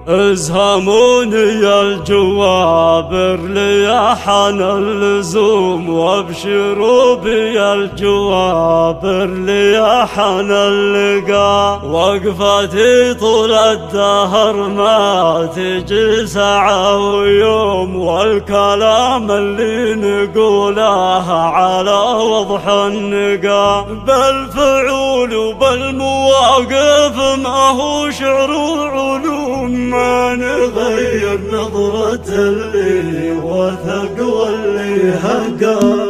ازهموني يا الجوابر ليحن اللزوم، وابشروا بي يا الجوابر ليحن اللقاء. وقفتي طول الدهر ما تجي ساعة ويوم، والكلام اللي نقوله على وضح النقاء. بالفعول وبالمواقف ما هو شعر وعلوم، ما نغير نظرة اللي وثق واللي هقى.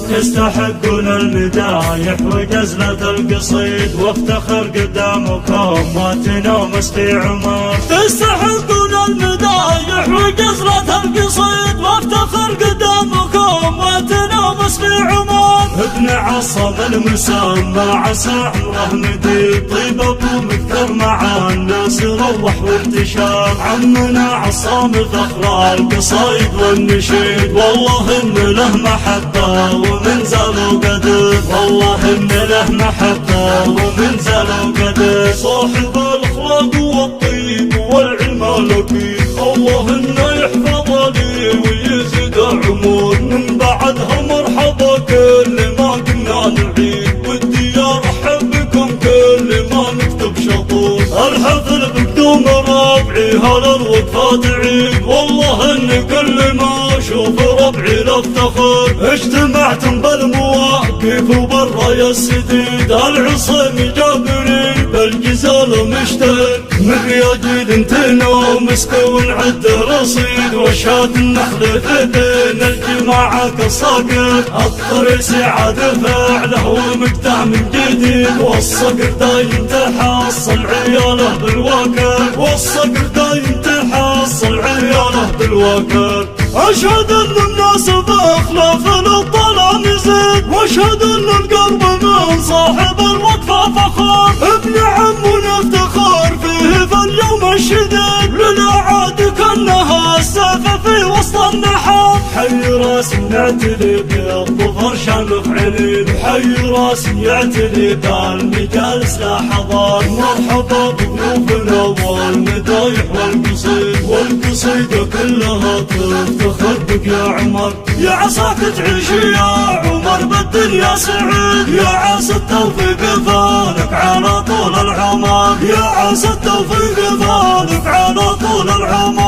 تستحقون المدايح وجزلة القصيد، وافتخر قدامكم ما تنامس في عمر. تستحقون المدايح وجزلة القصيد، وافتخر قدامكم ما تنامس في عمر. ابن عصام المسمى عسى عمره مديد، طيب ابو مكثر مع الناس روح وارتشاف. عمنا عصام فخر القصايد والنشيد، والله ان له محبه ومنزل وقدر. والله ان له محبه ومنزل وقدر. صاحب الاخلاق والطيب والعلم الاكيد، الله انه يحفظ لي ويزيد عمر. من بعدها مرحبا كل ما قلنا نعيد، ودي ارحب بكم كل ما نكتب شطور. الحفل بقدوم ربعي هلا الوقفات عيد، والله ان كل ما اشوف ربعي لافتخر. اجتمعتم بالمواقف وبالراي السديد، العصيم جابري بالجزال مشتهر. من رياجيل انتنا مسكون عد رصيد، وشهاد النخل فتن الجماعة كالصقر. الطريس عاد فعله ومقطع من جديد، والصقر دايم تحصل عياله بالوكر. والصقر دايم تحصل عياله بالوكر. اشهد ان الناس باخلاف الظلام يزيد، واشهد ان القرب من صاحب الوقفه فخر. ابن عمنا افتخار فيه في اليوم الشديد، لنا عاد كانها السيف في وسط النحر. حي راس يعتلي بالظفر شمخ عنين، حي راس يعتلي بالمجالس لا حضار. مرحبا بضيوفنا والمدايح والقصيد، والقصيدة كلها تفتخر بك يا عمر. يا عساك تعيش يا عمر بالدنيا سعيد، يا عسى التوفيق فالك على طول العمر. يا عسى التوفيق فالك على طول العمر.